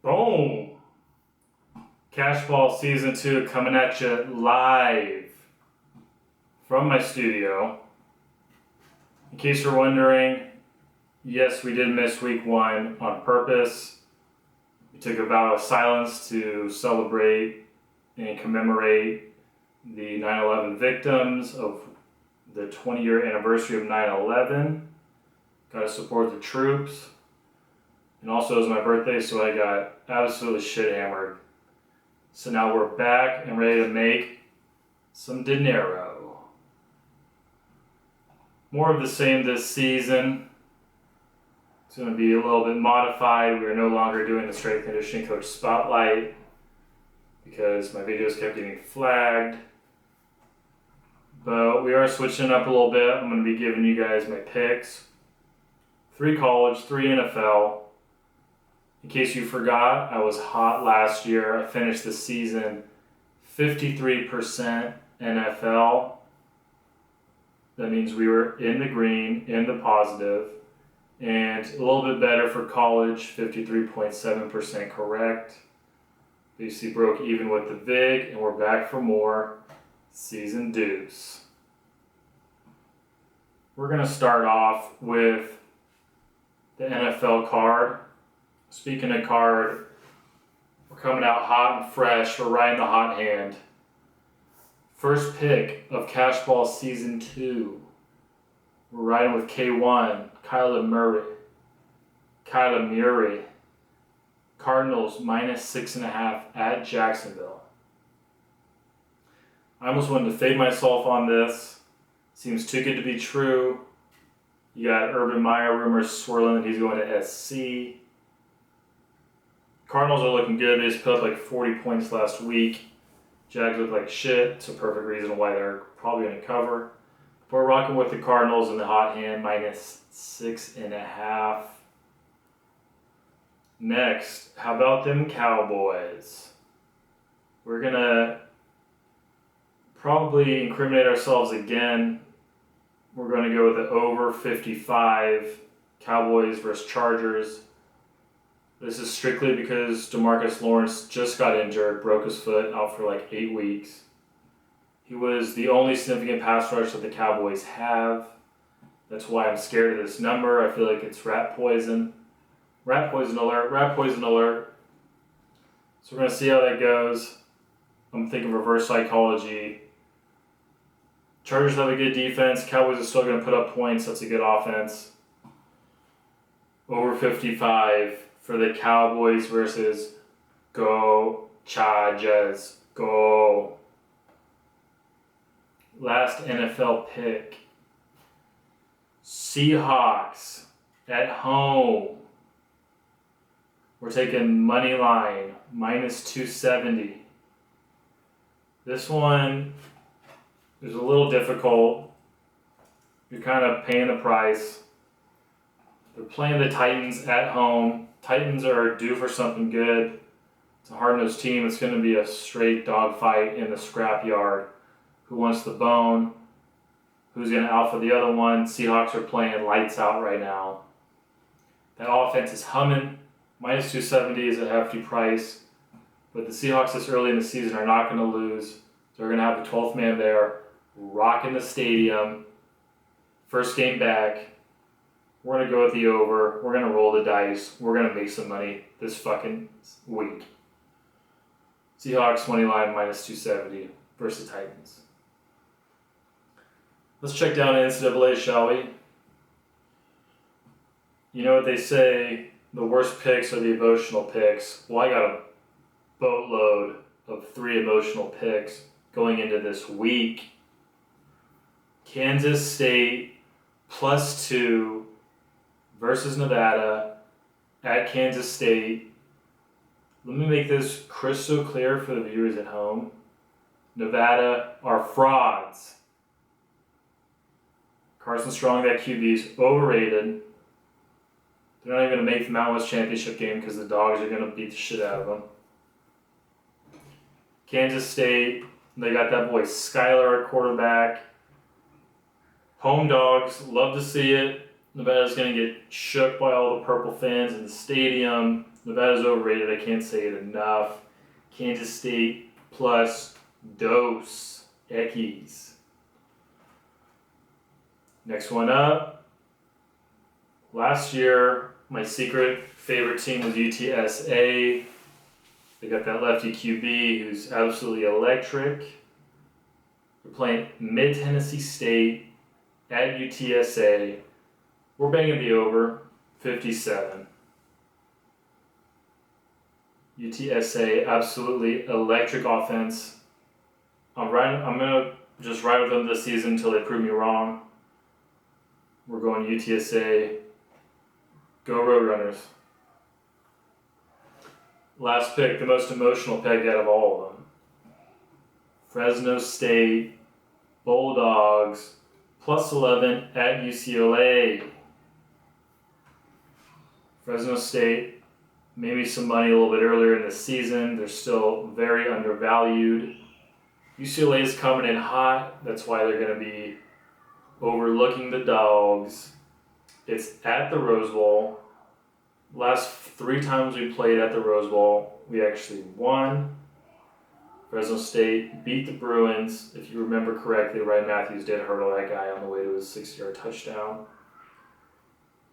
Boom! Cashball Season 2 coming at you live from my studio. In case you're wondering, yes, we did miss week 1 on purpose. We took a vow of silence to celebrate and commemorate the 9/11 victims of the 20-year anniversary of 9/11. Got to support the troops. And also it was my birthday, so I got absolutely shit hammered. So now we're back and ready to make some dinero. More of the same this season. It's going to be a little bit modified. We are no longer doing the strength conditioning coach spotlight because my videos kept getting flagged. But we are switching up a little bit. I'm going to be giving you guys my picks. 3 college, 3 NFL. In case you forgot, I was hot last year. I finished the season 53% NFL. That means we were in the green, in the positive. And a little bit better for college, 53.7% correct. BC broke even with the VIG, and we're back for more season deuce. We're going to start off with the NFL card. Speaking of card, we're coming out hot and fresh. We're riding the hot hand. First pick of Cashball Season 2. We're riding with K1, Kyler Murray. Cardinals -6.5 at Jacksonville. I almost wanted to fade myself on this. Seems too good to be true. You got Urban Meyer rumors swirling that he's going to SC. Cardinals are looking good. They just put up like 40 points last week. Jags look like shit. It's a perfect reason why they're probably going to cover. We're rocking with the Cardinals in the hot hand, -6.5. Next, how about them Cowboys? We're going to probably incriminate ourselves again. We're going to go with the over 55 Cowboys versus Chargers. This is strictly because DeMarcus Lawrence just got injured, broke his foot, out for like 8 weeks. He was the only significant pass rush that the Cowboys have. That's why I'm scared of this number. I feel like it's rat poison. Rat poison alert, rat poison alert. So we're going to see how that goes. I'm thinking reverse psychology. Chargers have a good defense. Cowboys are still going to put up points. That's a good offense. Over 55 for the Cowboys versus go Chargers, go. Last NFL pick. Seahawks at home. We're taking money line, -270. This one is a little difficult. You're kind of paying the price. They're playing the Titans at home. Titans are due for something good. It's a hard-nosed team. It's going to be a straight dogfight in the scrapyard. Who wants the bone? Who's going to alpha the other one? Seahawks are playing lights out right now. That offense is humming. -270 is a hefty price. But the Seahawks this early in the season are not going to lose. They're going to have the 12th man there, rocking the stadium. First game back. We're going to go with the over. We're going to roll the dice. We're going to make some money this fucking week. Seahawks money line -270 versus Titans. Let's check down NCAA, shall we? You know what they say, the worst picks are the emotional picks. Well, I got a boatload of 3 emotional picks going into this week. Kansas State +2 versus Nevada at Kansas State. Let me make this crystal clear for the viewers at home. Nevada are frauds. Carson Strong, that QB, is overrated. They're not even going to make the Mountain West Championship game because the Dogs are going to beat the shit out of them. Kansas State, they got that boy Skyler at quarterback. Home dogs, love to see it. Nevada's going to get shook by all the purple fans in the stadium. Nevada's overrated. I can't say it enough. Kansas State plus dos Equis. Next one up. Last year, my secret favorite team was UTSA. They got that lefty QB who's absolutely electric. We're playing Mid-Tennessee State at UTSA. We're banging the over, 57. UTSA, absolutely electric offense. I'm going to just ride with them this season until they prove me wrong. We're going UTSA. Go Roadrunners. Last pick, the most emotional pick out of all of them. Fresno State, Bulldogs, plus 11 at UCLA. Fresno State, maybe some money a little bit earlier in the season. They're still very undervalued. UCLA is coming in hot. That's why they're going to be overlooking the Dogs. It's at the Rose Bowl. Last 3 times we played at the Rose Bowl, we actually won. Fresno State beat the Bruins. If you remember correctly, Ryan Matthews did hurdle that guy on the way to his 6-yard touchdown.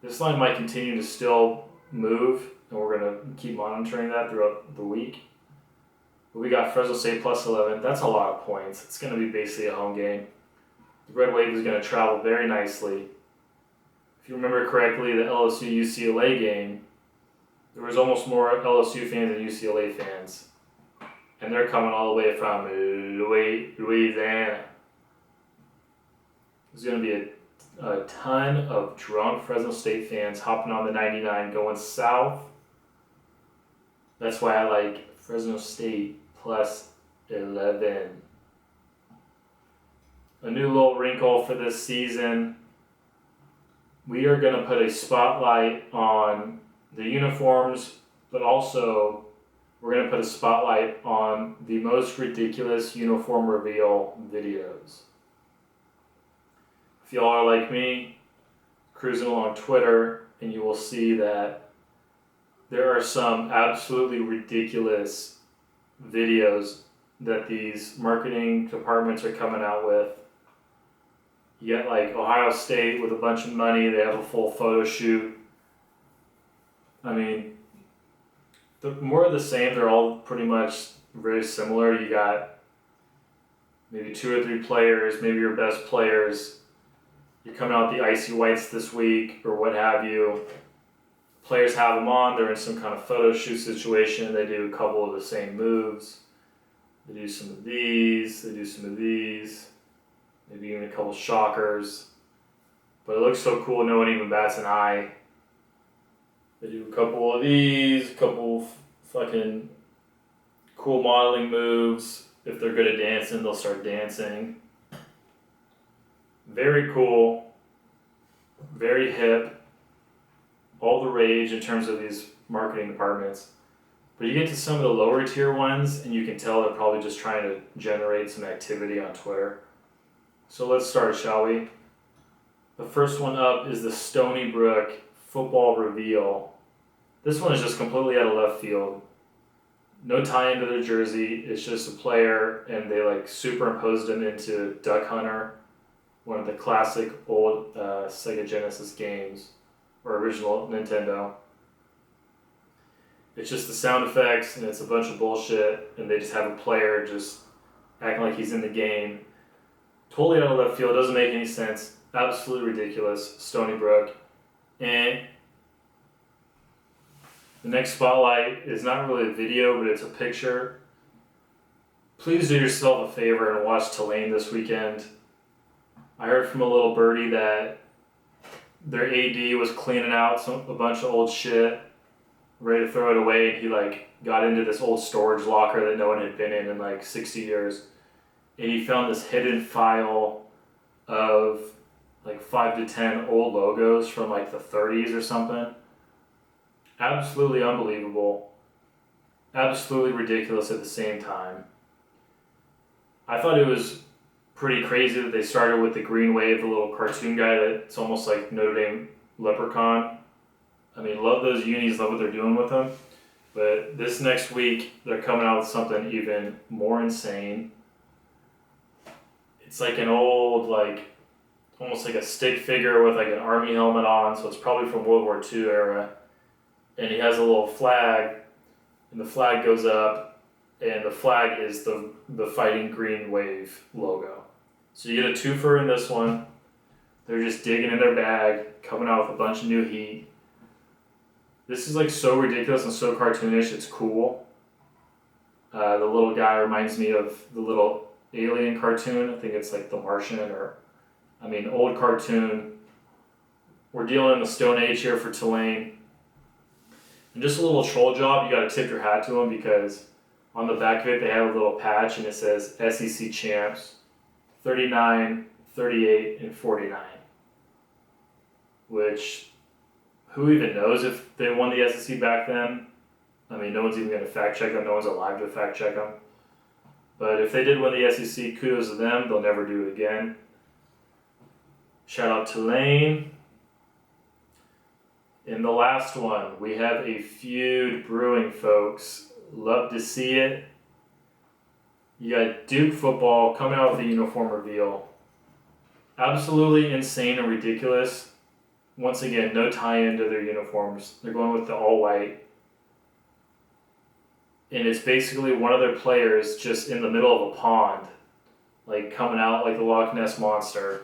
This line might continue to still move, and we're going to keep monitoring that throughout the week. But we got Fresno State plus 11. That's a lot of points. It's going to be basically a home game. The Red Wave is going to travel very nicely. If you remember correctly, the LSU-UCLA game, there was almost more LSU fans than UCLA fans. And they're coming all the way from Louisiana. There's going to be a ton of drunk Fresno State fans hopping on the 99 going south. That's why I like Fresno State plus 11. A new little wrinkle for this season. We are going to put a spotlight on the uniforms, but also we're going to put a spotlight on the most ridiculous uniform reveal videos. If y'all are like me, cruising along Twitter, and you will see that there are some absolutely ridiculous videos that these marketing departments are coming out with. You get like Ohio State with a bunch of money, they have a full photo shoot. I mean, the more of the same, they're all pretty much very similar. You got maybe 2 or 3 players, maybe your best players. You're coming out the icy whites this week or what have you. Players have them on, they're in some kind of photo shoot situation, they do a couple of the same moves. They do some of these, they do some of these. Maybe even a couple shockers. But it looks so cool, no one even bats an eye. They do a couple of these, a couple fucking cool modeling moves. If they're good at dancing, they'll start dancing. Very cool. Very hip. All the rage in terms of these marketing departments. But you get to some of the lower tier ones, and you can tell they're probably just trying to generate some activity on Twitter. So let's start, shall we? The first one up is the Stony Brook football reveal. This one is just completely out of left field. No tie into their jersey. It's just a player, and they like superimposed him into Duck Hunter, one of the classic old Sega Genesis games, or original Nintendo. It's just the sound effects, and it's a bunch of bullshit, and they just have a player just acting like he's in the game. Totally out of left field, doesn't make any sense. Absolutely ridiculous. Stony Brook. And the next spotlight is not really a video, but it's a picture. Please do yourself a favor and watch Tulane this weekend. I heard from a little birdie that their AD was cleaning out a bunch of old shit, ready to throw it away. He got into this old storage locker that no one had been in like 60 years. And he found this hidden file of like 5 to 10 old logos from like the 30s or something. Absolutely unbelievable. Absolutely ridiculous at the same time. I thought it was pretty crazy that they started with the Green Wave, the little cartoon guy that's almost like Notre Dame leprechaun. I mean, love those unis, love what they're doing with them. But this next week, they're coming out with something even more insane. It's like an old, like, almost like a stick figure with like an army helmet on, so it's probably from World War II era. And he has a little flag, and the flag goes up, and the flag is the Fighting Green Wave logo. So you get a twofer in this one. They're just digging in their bag, coming out with a bunch of new heat. This is like so ridiculous and so cartoonish, it's cool. The little guy reminds me of the little alien cartoon. I think it's like The Martian old cartoon. We're dealing in the Stone Age here for Tulane. And just a little troll job, you gotta tip your hat to them because on the back of it they have a little patch and it says SEC champs 39, 38, and 49. Which, who even knows if they won the SEC back then? I mean, no one's even going to fact check them. No one's alive to fact check them. But if they did win the SEC, kudos to them. They'll never do it again. Shout out to Tulane. In the last one, we have a feud brewing, folks. Love to see it. You got Duke football coming out with a uniform reveal. Absolutely insane and ridiculous. Once again, no tie-in to their uniforms. They're going with the all-white. And it's basically one of their players just in the middle of a pond. Like coming out like the Loch Ness Monster.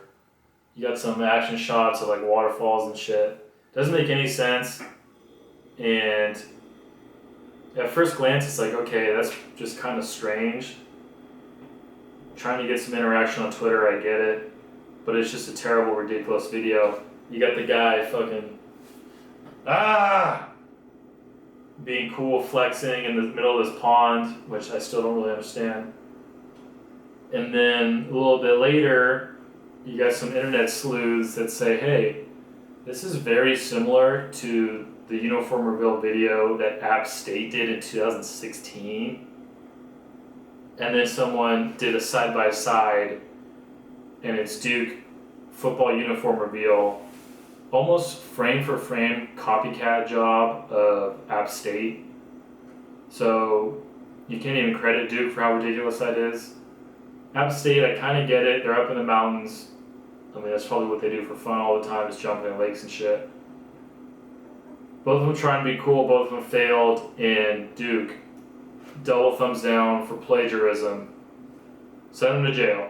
You got some action shots of like waterfalls and shit. Doesn't make any sense. And at first glance, it's like, okay, that's just kind of strange. Trying to get some interaction on Twitter, I get it. But it's just a terrible, ridiculous video. You got the guy fucking being cool, flexing in the middle of this pond, which I still don't really understand. And then a little bit later, you got some internet sleuths that say, hey, this is very similar to the uniform reveal video that App State did in 2016. And then someone did a side-by-side, and it's Duke football uniform reveal, almost frame for frame copycat job of App State. So you can't even credit Duke for how ridiculous that is. App State, I kind of get it. They're up in the mountains. I mean, that's probably what they do for fun all the time, is jumping in lakes and shit. Both of them trying to be cool, both of them failed, and Duke, double thumbs down for plagiarism. Send them to jail.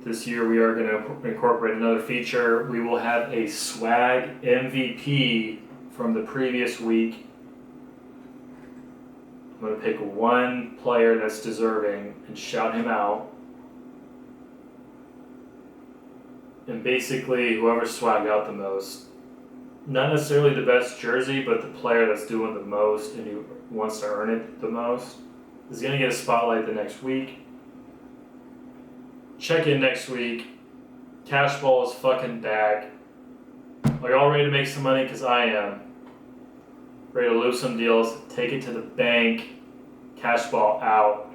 This year we are going to incorporate another feature. We will have a swag MVP from the previous week. I'm going to pick one player that's deserving and shout him out. And basically whoever swagged out the most. Not necessarily the best jersey, but the player that's doing the most and who wants to earn it the most is going to get a spotlight the next week. Check in next week. Cashball is fucking back. Are y'all ready to make some money? Because I am. Ready to lose some deals. Take it to the bank. Cashball out.